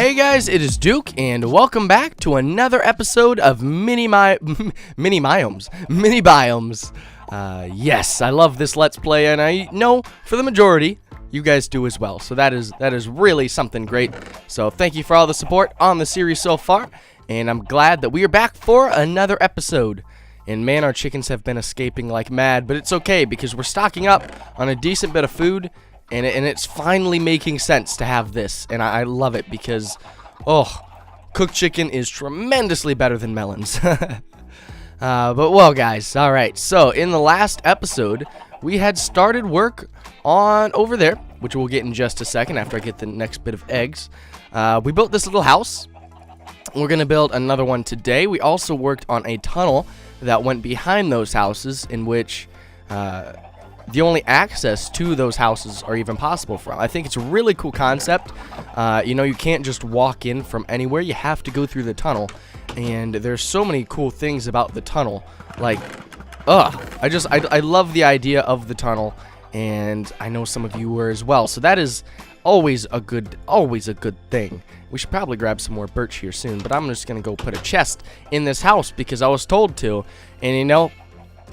Hey guys, it is Duke, and welcome back to another episode of Mini Biomes. Yes, I love this Let's Play, and I know for the majority, you guys do as well. So that is really something great. So thank you for all the support on the series so far, and I'm glad that we are back for another episode. And man, our chickens have been escaping like mad, but it's okay because we're stocking up on a decent bit of food. And it's finally making sense to have this, and I love it because, cooked chicken is tremendously better than melons. But well, guys, all right. So in the last episode, we had started work on over there, which we'll get in just a second after I get the next bit of eggs. We built this little house. We're gonna build another one today. We also worked on a tunnel that went behind those houses, in which the only access to those houses are even possible from. I think it's a really cool concept. You know, you can't just walk in from anywhere. You have to go through the tunnel. And there's so many cool things about the tunnel. Like, I love the idea of the tunnel. And I know some of you were as well. So that is always a good thing. We should probably grab some more birch here soon. But I'm just going to go put a chest in this house because I was told to. And you know,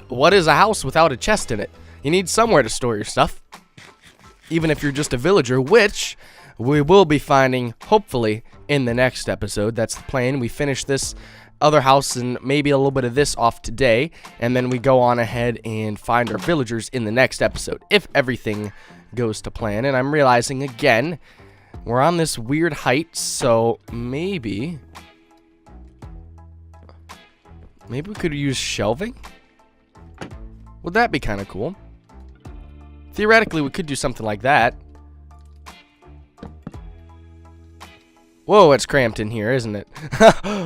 what is a house without a chest in it? You need somewhere to store your stuff, even if you're just a villager, which we will be finding, hopefully, in the next episode. That's the plan. We finish this other house and maybe a little bit of this off today, and then we go on ahead and find our villagers in the next episode, if everything goes to plan. And I'm realizing, again, we're on this weird height, so maybe we could use shelving? Would that be kind of cool? Theoretically, we could do something like that. Whoa, it's cramped in here, isn't it?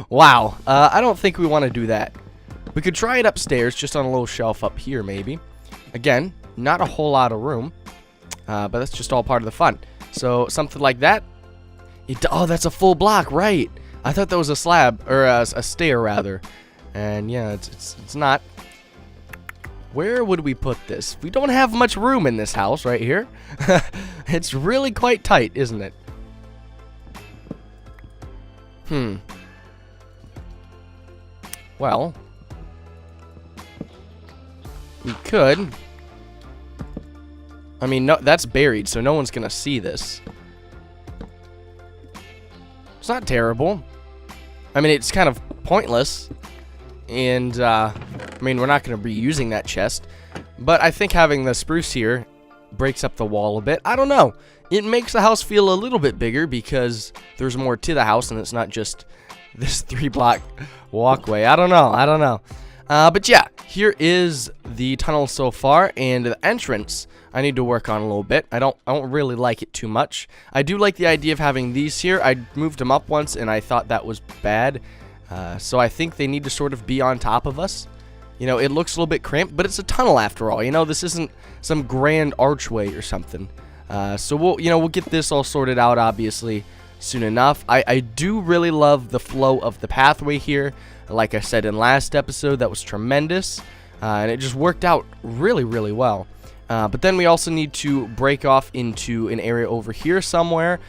Wow. I don't think we want to do that. We could try it upstairs, just on a little shelf up here, maybe. Again, not a whole lot of room. But that's just all part of the fun. So, something like that. Oh, that's a full block, right. I thought that was a slab, or a stair, rather. And yeah, it's not. Where would we put this? We don't have much room in this house right here. It's really quite tight, isn't it? Well, we could. I mean, no, that's buried, so no one's gonna see this. It's not terrible. I mean, it's kind of pointless. And, I mean, we're not going to be using that chest. But I think having the spruce here breaks up the wall a bit. I don't know. It makes the house feel a little bit bigger because there's more to the house and it's not just this 3-block walkway. I don't know. But yeah, here is the tunnel so far. And the entrance, I need to work on a little bit. I don't really like it too much. I do like the idea of having these here. I moved them up once and I thought that was bad. So I think they need to sort of be on top of us. You know, it looks a little bit cramped, but it's a tunnel after all. You know, this isn't some grand archway or something. So we'll get this all sorted out, obviously, soon enough. I do really love the flow of the pathway here. Like I said in last episode, that was tremendous. And it just worked out really, really well. But then we also need to break off into an area over here somewhere.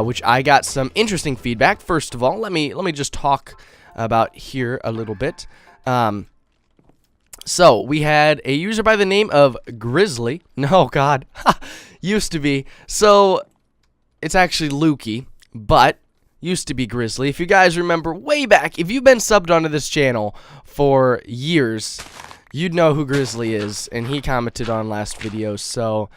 Which I got some interesting feedback. First of all, let me just talk about here a little bit. So we had a user by the name of Grizzly. No, God, used to be. So it's actually Lukey, but used to be Grizzly. If you guys remember way back, if you've been subbed onto this channel for years, you'd know who Grizzly is, and he commented on last video. So.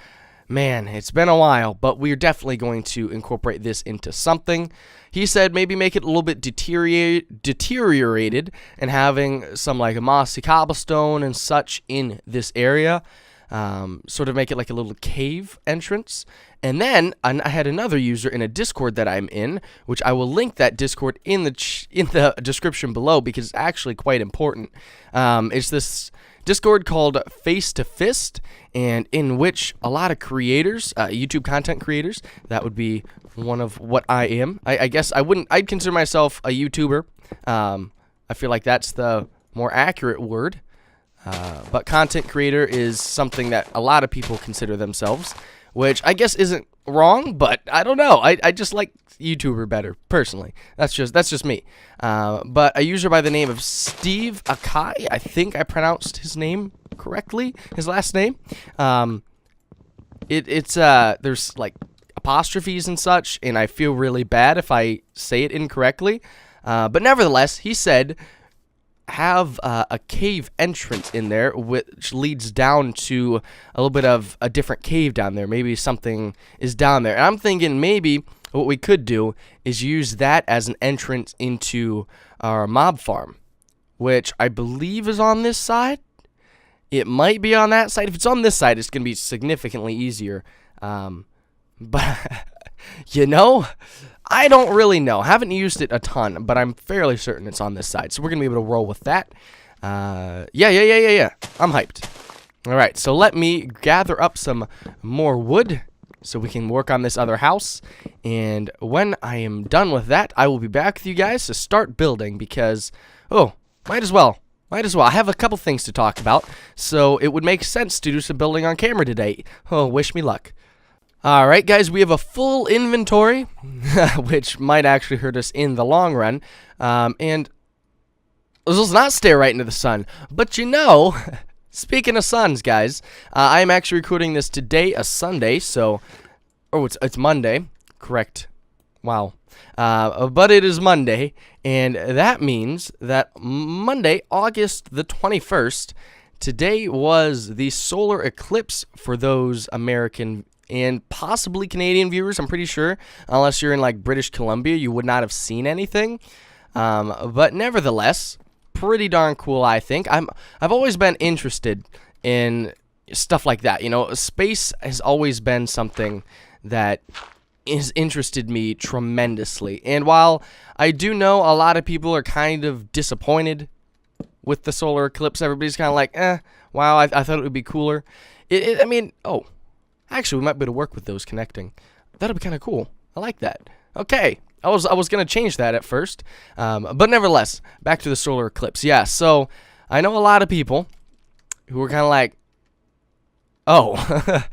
Man, it's been a while, but we're definitely going to incorporate this into something. He said maybe make it a little bit deteriorated and having some like a mossy cobblestone and such in this area. Sort of make it like a little cave entrance. And then I had another user in a Discord that I'm in, which I will link that Discord in the description below because it's actually quite important. It's this Discord called Face to Fist, and in which a lot of creators, YouTube content creators, that would be one of what I am. I guess I'd consider myself a YouTuber. I feel like that's the more accurate word. But content creator is something that a lot of people consider themselves, which I guess isn't wrong, but I don't know. I just like YouTuber better, personally. That's just me. But a user by the name of Steve Akai, I think I pronounced his name correctly, his last name. It's there's like apostrophes and such, and I feel really bad if I say it incorrectly. But nevertheless, he said, have a cave entrance in there, which leads down to a little bit of a different cave down there. Maybe something is down there. And I'm thinking maybe what we could do is use that as an entrance into our mob farm, which I believe is on this side. It might be on that side. If it's on this side, it's going to be significantly easier. But, you know, I don't really know. Haven't used it a ton, but I'm fairly certain it's on this side. So we're going to be able to roll with that. Yeah. I'm hyped. All right, so let me gather up some more wood so we can work on this other house. And when I am done with that, I will be back with you guys to start building because, might as well. I have a couple things to talk about, so it would make sense to do some building on camera today. Oh, wish me luck. Alright guys, we have a full inventory, which might actually hurt us in the long run, and let's not stare right into the sun, but you know, speaking of suns guys, I'm actually recording this today, a Sunday, so, it's Monday, correct, wow, but it is Monday, and that means that Monday, August the 21st, today was the solar eclipse for those American and possibly Canadian viewers, I'm pretty sure. Unless you're in like British Columbia, you would not have seen anything. But nevertheless, pretty darn cool, I think. I've always been interested in stuff like that. You know, space has always been something that has interested me tremendously. And while I do know a lot of people are kind of disappointed with the solar eclipse, everybody's kind of like, wow, I thought it would be cooler. Actually, we might be able to work with those connecting. That'll be kind of cool. I like that. Okay. I was going to change that at first. But nevertheless, back to the solar eclipse. Yeah, so I know a lot of people who were kind of like, oh,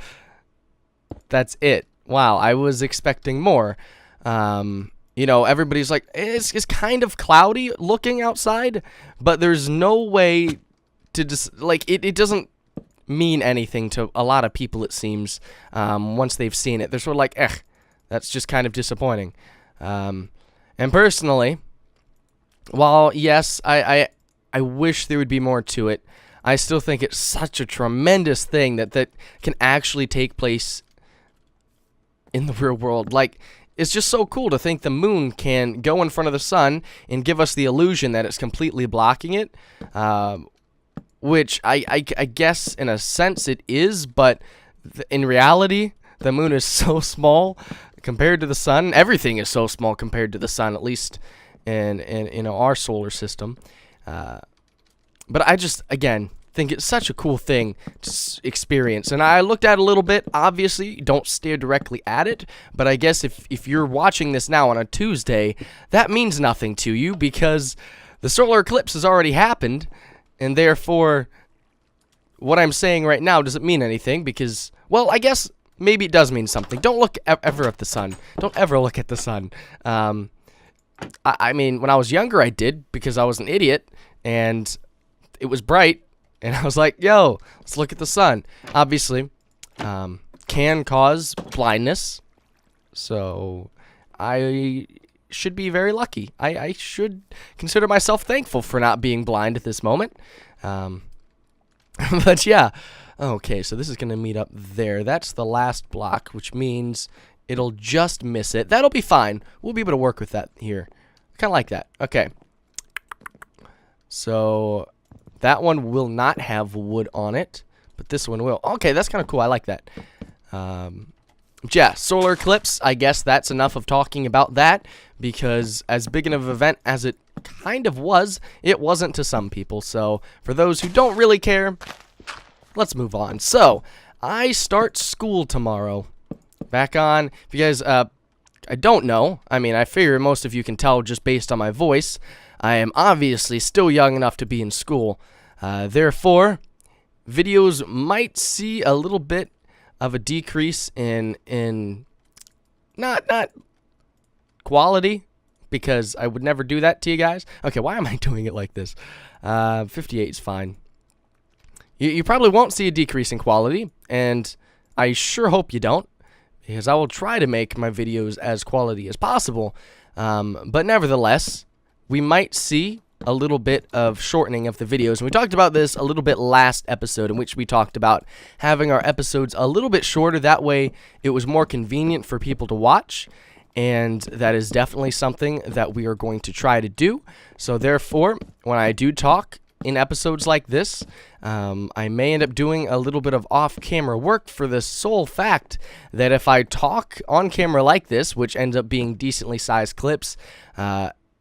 that's it. Wow, I was expecting more. You know, everybody's like, it's kind of cloudy looking outside, but there's no way to just, like, it doesn't mean anything to a lot of people, it seems, once they've seen it. They're sort of like, that's just kind of disappointing. And personally, while, yes, I wish there would be more to it, I still think it's such a tremendous thing that can actually take place in the real world. Like, it's just so cool to think the moon can go in front of the sun and give us the illusion that it's completely blocking it. Which I guess in a sense it is, but in reality, the moon is so small compared to the sun. Everything is so small compared to the sun, at least in our solar system. But I just, again, think it's such a cool thing to experience. And I looked at it a little bit. Obviously, don't stare directly at it. But I guess if you're watching this now on a Tuesday, that means nothing to you because the solar eclipse has already happened. And therefore, what I'm saying right now doesn't mean anything because, well, I guess maybe it does mean something. Don't look ever at the sun. Don't ever look at the sun. I mean, when I was younger, I did because I was an idiot and it was bright. And I was like, yo, let's look at the sun. Obviously, can cause blindness. So I should be very lucky. I should consider myself thankful for not being blind at this moment. But yeah. Okay, so this is going to meet up there. That's the last block, which means it'll just miss it. That'll be fine. We'll be able to work with that here. Kind of like that. Okay. So that one will not have wood on it, but this one will. Okay, that's kind of cool. I like that. Yeah, solar eclipse, I guess that's enough of talking about that, because as big of an event as it kind of was, it wasn't to some people. So for those who don't really care, let's move on. So I start school tomorrow. Back on, if you guys, I don't know, I mean, I figure most of you can tell just based on my voice, I am obviously still young enough to be in school. Therefore, videos might see a little bit of a decrease in not quality, because I would never do that to you guys. Okay, why am I doing it like this? 58 is fine. You probably won't see a decrease in quality, and I sure hope you don't, because I will try to make my videos as quality as possible. But nevertheless, we might see a little bit of shortening of the videos. And we talked about this a little bit last episode, in which we talked about having our episodes a little bit shorter. That way, it was more convenient for people to watch. And that is definitely something that we are going to try to do. So therefore, when I do talk in episodes like this, I may end up doing a little bit of off-camera work, for the sole fact that if I talk on camera like this, which ends up being decently sized clips,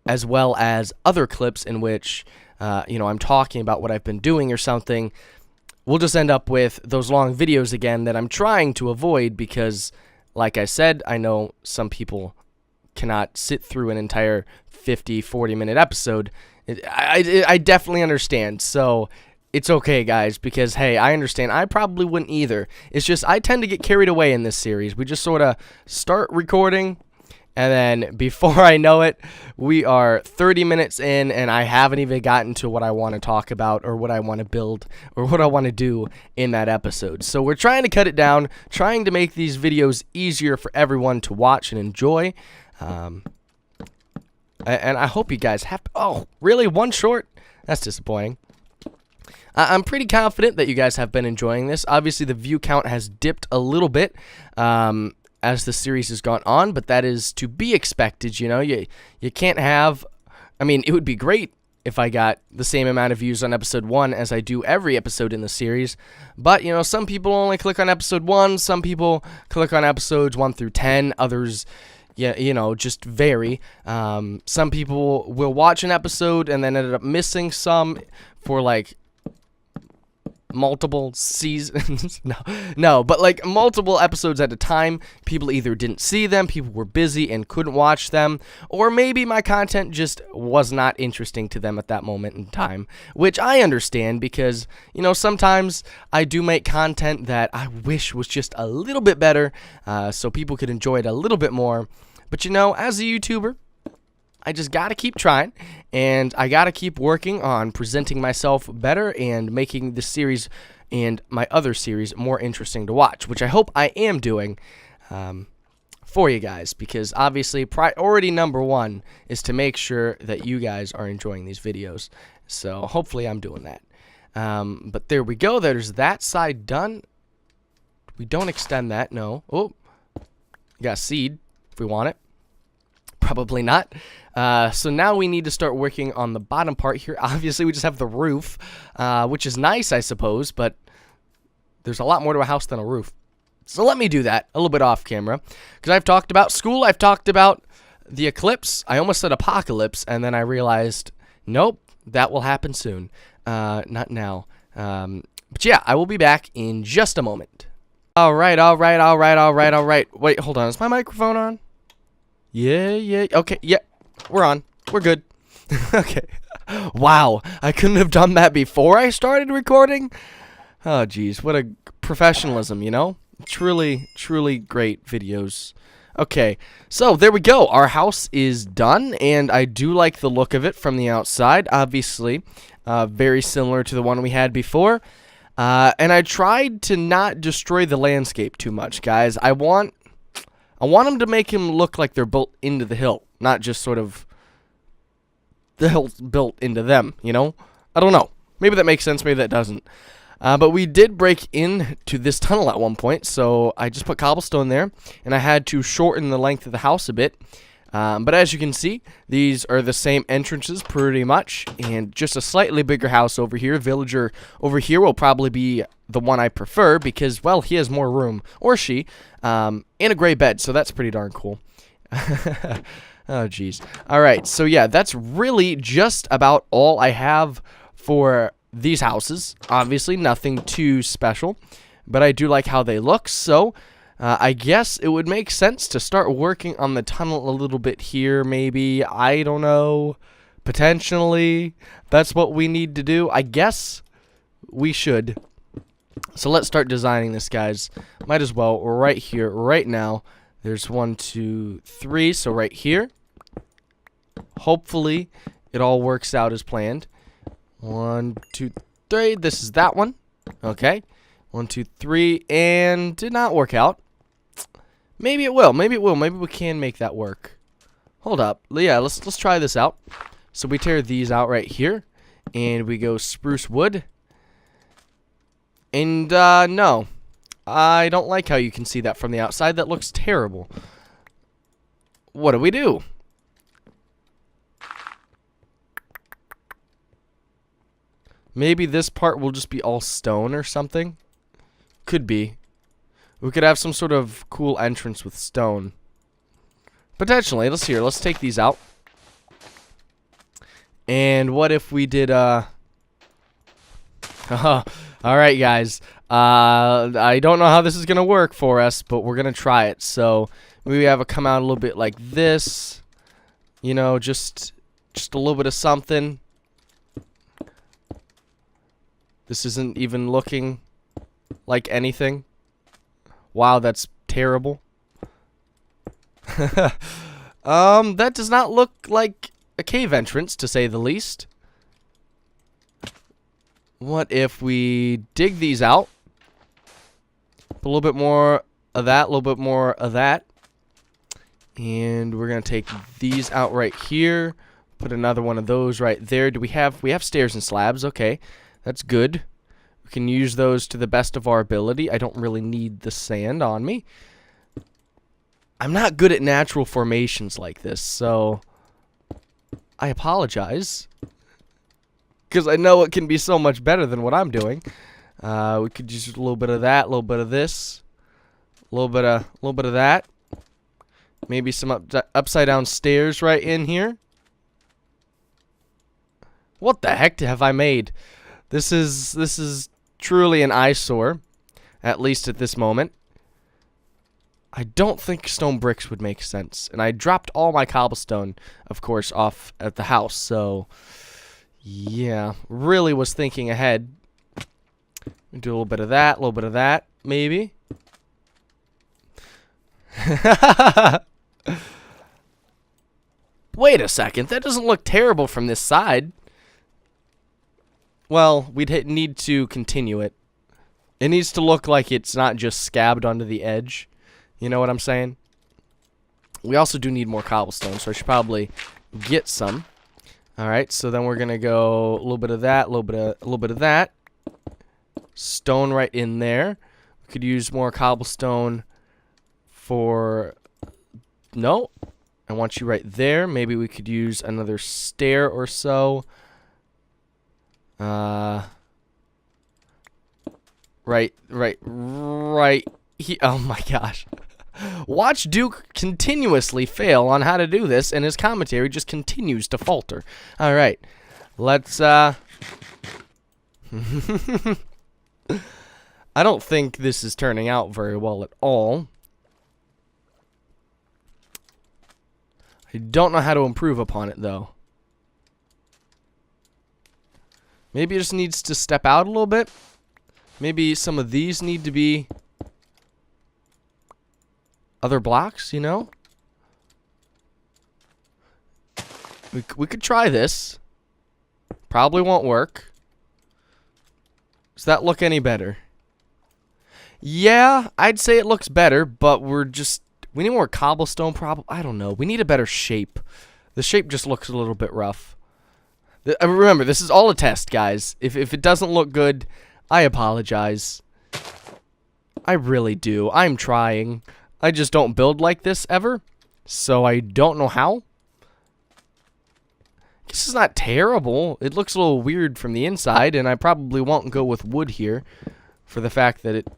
as well as other clips in which I'm talking about what I've been doing or something, we'll just end up with those long videos again that I'm trying to avoid, because like I said, I know some people cannot sit through an entire 40 minute episode. I definitely understand. So it's okay, guys, because, hey, I understand. I probably wouldn't either. It's just I tend to get carried away in this series. We just sort of start recording, and then before I know it, we are 30 minutes in, and I haven't even gotten to what I want to talk about, or what I want to build, or what I want to do in that episode. So we're trying to cut it down, trying to make these videos easier for everyone to watch and enjoy. And I hope you guys have... Oh, really? One short? That's disappointing. I'm pretty confident that you guys have been enjoying this. Obviously, the view count has dipped a little bit as the series has gone on, but that is to be expected. You know, you can't have... I mean, it would be great if I got the same amount of views on episode 1 as I do every episode in the series. But, you know, some people only click on episode 1. Some people click on episodes 1 through 10. Others... yeah, you know, just vary. Some people will watch an episode and then ended up missing some for, like, multiple seasons. No, but, like, multiple episodes at a time. People either didn't see them, people were busy and couldn't watch them, or maybe my content just was not interesting to them at that moment in time, which I understand, because, you know, sometimes I do make content that I wish was just a little bit better, so people could enjoy it a little bit more. But, you know, as a YouTuber, I just got to keep trying, and I got to keep working on presenting myself better and making this series and my other series more interesting to watch, which I hope I am doing for you guys, because obviously priority number 1 is to make sure that you guys are enjoying these videos. So hopefully I'm doing that. But there we go. There's that side done. We don't extend that, no. Oh, got seed. We want it. Probably not. So now we need to start working on the bottom part here. Obviously, we just have the roof, which is nice, I suppose, but there's a lot more to a house than a roof. So let me do that a little bit off camera, because I've talked about school, I've talked about the eclipse. I almost said apocalypse, and then I realized, nope, that will happen soon. Not now. But yeah, I will be back in just a moment. All right. Wait, hold on. Is my microphone on? Yeah. Okay, yeah. We're on. We're good. Okay. Wow. I couldn't have done that before I started recording? Oh, geez. What a professionalism, you know? Truly great videos. Okay. So, there we go. Our house is done, and I do like the look of it from the outside. Obviously, very similar to the one we had before. And I tried to not destroy the landscape too much, guys. I want them to make him look like they're built into the hill, not just sort of the hill's built into them, you know? I don't know. Maybe that makes sense, maybe that doesn't. But we did break into this tunnel at one point, so I just put cobblestone there, and I had to shorten the length of the house a bit. But as you can see, these are the same entrances pretty much, and just a slightly bigger house over here. Villager over here will probably be the one I prefer because, well, he has more room, or she, and a gray bed, so that's pretty darn cool. Oh, jeez. All right, so yeah, that's really just about all I have for these houses. Obviously, nothing too special, but I do like how they look, so... I guess it would make sense to start working on the tunnel a little bit here, maybe. I don't know. Potentially. That's what we need to do. I guess we should. So let's start designing this, guys. Might as well, right here, right now. There's 1, 2, 3. So right here. Hopefully, it all works out as planned. 1, 2, 3. This is that one. Okay. 1, 2, 3. And did not work out. Maybe it will. Maybe it will. Maybe we can make that work. Hold up. Yeah, let's try this out. So we tear these out right here. And we go spruce wood. And, no. I don't like how you can see that from the outside. That looks terrible. What do we do? Maybe this part will just be all stone or something. Could be. We could have some sort of cool entrance with stone. Potentially. Let's take these out. And what if we did, alright, guys. I don't know how this is going to work for us, but we're going to try it. So, maybe have it come out a little bit like this. You know, just a little bit of something. This isn't even looking like anything. Wow, that's terrible. That does not look like a cave entrance, to say the least. What if we dig these out? Put a little bit more of that, a little bit more of that. And we're going to take these out right here. Put another one of those right there. We have stairs and slabs. Okay, that's good. We can use those to the best of our ability. I don't really need the sand on me. I'm not good at natural formations like this, so I apologize. Because I know it can be so much better than what I'm doing. We could use a little bit of that, a little bit of this, a little bit of that. Maybe some upside down stairs right in here. What the heck have I made? This is truly an eyesore, at least at this moment. I don't think stone bricks would make sense, and I dropped all my cobblestone, of course, off at the house. So, yeah, really was thinking ahead. Do a little bit of that, maybe. Wait a second, that doesn't look terrible from this side. Well, we'd need to continue it. It needs to look like it's not just scabbed onto the edge. You know what I'm saying? We also do need more cobblestone, so I should probably get some. Alright, so then we're gonna go a little bit of that, a little bit of that. Stone right in there. We could use more cobblestone for... No. I want you right there. Maybe we could use another stair or so. Right here. Oh my gosh. Watch Duke continuously fail on how to do this, and his commentary just continues to falter. Alright. Let's, I don't think this is turning out very well at all. I don't know how to improve upon it, though. Maybe it just needs to step out a little bit. Maybe some of these need to be other blocks, you know? We could try this. Probably won't work. Does that look any better? Yeah, I'd say it looks better, but we need more cobblestone probably. I don't know. We need a better shape. The shape just looks a little bit rough. Remember, this is all a test, guys. If it doesn't look good, I apologize. I really do. I'm trying. I just don't build like this ever, so I don't know how. This is not terrible. It looks a little weird from the inside, and I probably won't go with wood here for the fact that it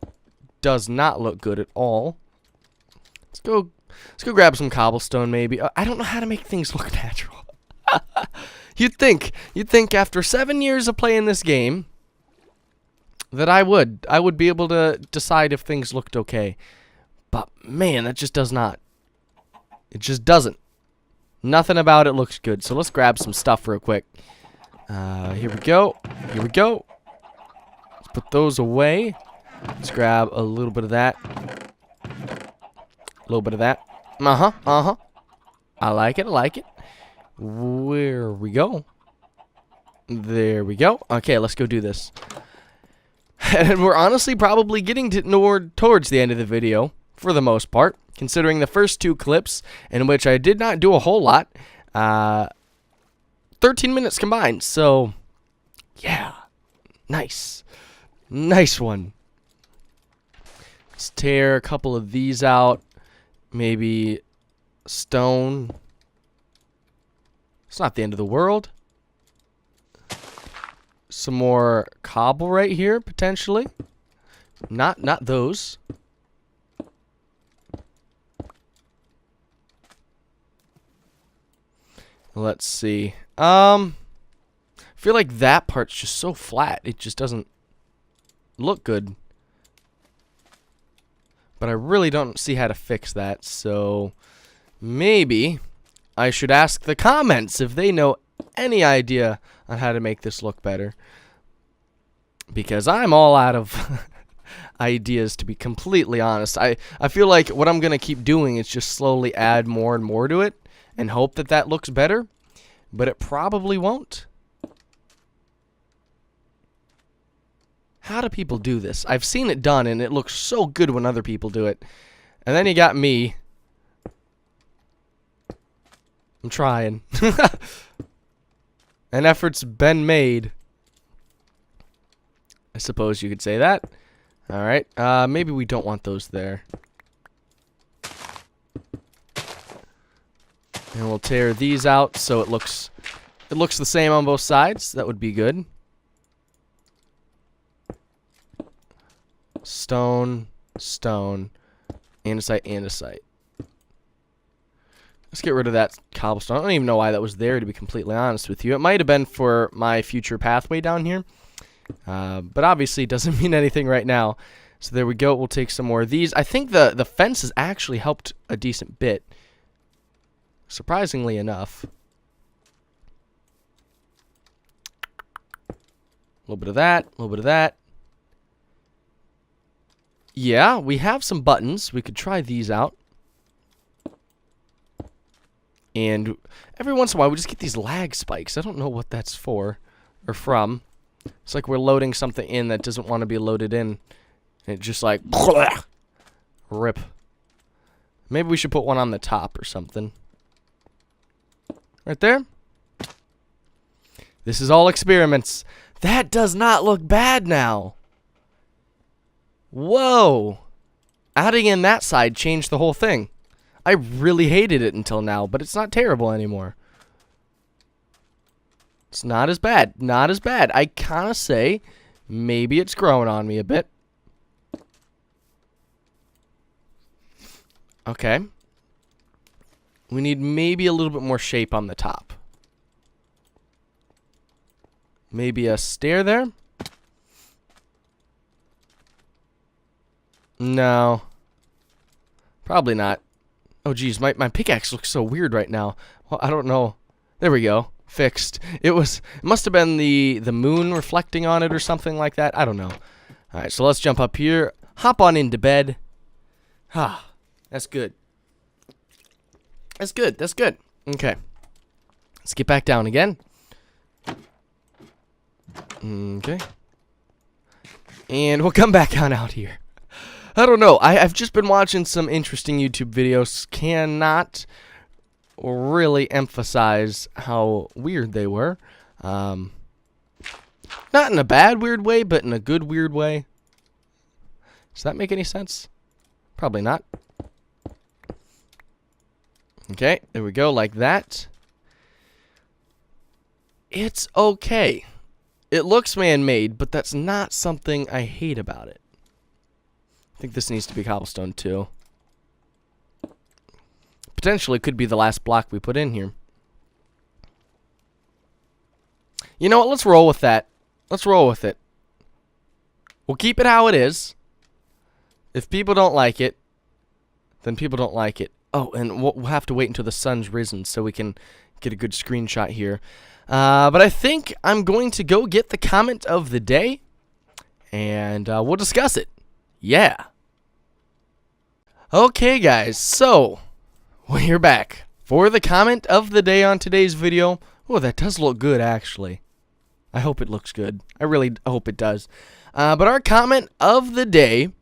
does not look good at all. Let's go grab some cobblestone, maybe. I don't know how to make things look natural. You'd think after 7 years of playing this game that I would be able to decide if things looked okay. But man, that just does not. It just doesn't. Nothing about it looks good. So let's grab some stuff real quick. Here we go. Here we go. Let's put those away. Let's grab a little bit of that. A little bit of that. Uh-huh. I like it, I like it. Where we go? There we go. Okay, let's go do this. And we're honestly probably getting towards the end of the video, for the most part, considering the first 2 clips, in which I did not do a whole lot, 13 minutes combined, so, yeah, nice. Nice one. Let's tear a couple of these out, maybe stone. It's not the end of the world. Some more cobble right here, potentially. Not those. Let's see. I feel like that part's just so flat. It just doesn't look good. But I really don't see how to fix that. So maybe I should ask the comments if they know any idea on how to make this look better. Because I'm all out of ideas, to be completely honest. I feel like what I'm going to keep doing is just slowly add more and more to it and hope that that looks better. But it probably won't. How do people do this? I've seen it done, and it looks so good when other people do it. And then you got me. I'm trying. An effort's been made. I suppose you could say that. Alright, maybe we don't want those there. And we'll tear these out so it looks the same on both sides. That would be good. Stone, stone, andesite, andesite. Let's get rid of that cobblestone. I don't even know why that was there, to be completely honest with you. It might have been for my future pathway down here. But obviously it doesn't mean anything right now. So there we go. We'll take some more of these. I think the fence has actually helped a decent bit. Surprisingly enough. A little bit of that. A little bit of that. Yeah, we have some buttons. We could try these out. And every once in a while, we just get these lag spikes. I don't know what that's for or from. It's like we're loading something in that doesn't want to be loaded in. And it just like, rip. Maybe we should put one on the top or something. Right there. This is all experiments. That does not look bad now. Whoa. Adding in that side changed the whole thing. I really hated it until now, but it's not terrible anymore. It's not as bad. Not as bad. I kind of say maybe it's growing on me a bit. Okay. We need maybe a little bit more shape on the top. Maybe a stair there? No. Probably not. Oh, geez, my pickaxe looks so weird right now. Well, I don't know. There we go. Fixed. It must have been the moon reflecting on it or something like that. I don't know. All right, so let's jump up here. Hop on into bed. Ah, that's good. That's good. That's good. Okay. Let's get back down again. Okay. And we'll come back on out here. I don't know. I've just been watching some interesting YouTube videos. Cannot really emphasize how weird they were. Not in a bad weird way, but in a good weird way. Does that make any sense? Probably not. Okay, there we go, like that. It's okay. It looks man-made, but that's not something I hate about it. I think this needs to be cobblestone too. Potentially could be the last block we put in here. You know what? Let's roll with that. Let's roll with it. We'll keep it how it is. If people don't like it, then people don't like it. Oh, and we'll have to wait until the sun's risen so we can get a good screenshot here. But I think I'm going to go get the comment of the day, and we'll discuss it. Yeah. Okay, guys, so we're back for the comment of the day on today's video. Oh, that does look good, actually. I hope it looks good. I really hope it does. But our comment of the day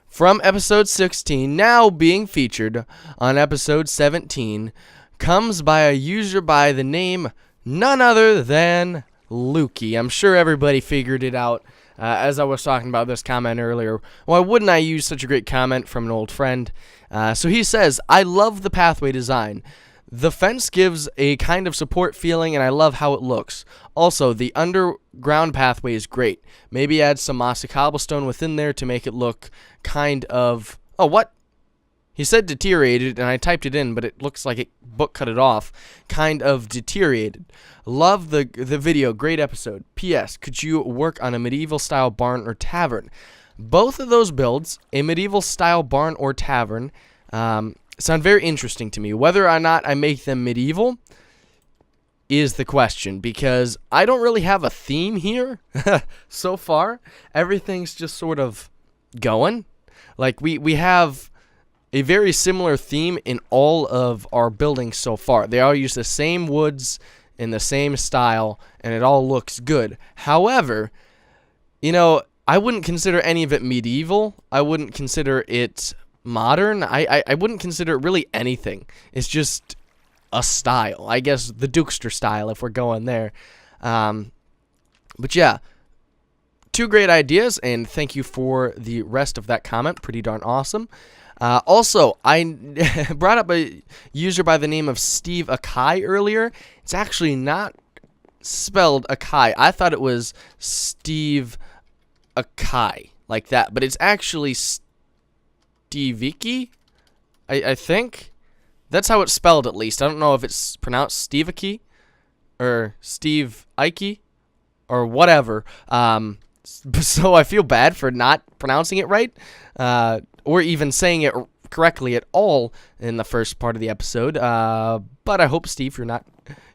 from episode 16, now being featured on episode 17, comes by a user by the name none other than Lukey. I'm sure everybody figured it out as I was talking about this comment earlier. Why wouldn't I use such a great comment from an old friend? So he says, I love the pathway design. The fence gives a kind of support feeling, and I love how it looks. Also, the underground pathway is great. Maybe add some mossy cobblestone within there to make it look kind of... Oh, what? He said deteriorated, and I typed it in, but it looks like it book cut it off. Kind of deteriorated. Love the video. Great episode. P.S. Could you work on a medieval-style barn or tavern? Both of those builds, a medieval-style barn or tavern, sound very interesting to me. Whether or not I make them medieval is the question, because I don't really have a theme here so far. Everything's just sort of going. Like, we have a very similar theme in all of our buildings so far. They all use the same woods in the same style, and it all looks good. However, you know, I wouldn't consider any of it medieval. I wouldn't consider it modern. I wouldn't consider it really anything. It's just a style. I guess the Dukester style, if we're going there. But yeah, two great ideas, and thank you for the rest of that comment. Pretty darn awesome. Also, I brought up a user by the name of Steve Akai earlier. It's actually not spelled Akai. I thought it was Steve Akai, like that, but it's actually Steviki, I think. That's how it's spelled, at least. I don't know if it's pronounced Steviki or Steve Ike or whatever. So I feel bad for not pronouncing it right, or even saying it correctly at all in the first part of the episode. But I hope, Steve, you're not,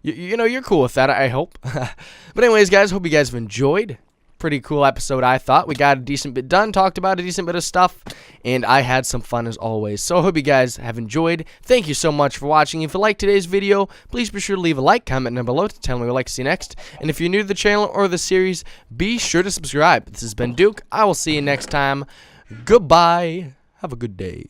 you know, you're cool with that, I hope. But anyways, guys, hope you guys have enjoyed. Pretty cool episode, I thought. We got a decent bit done, talked about a decent bit of stuff, and I had some fun as always. So I hope you guys have enjoyed. Thank you so much for watching. If you liked today's video, please be sure to leave a like, comment down below to tell me what you'd like to see next. And if you're new to the channel or the series, be sure to subscribe. This has been Duke. I will see you next time. Goodbye. Have a good day.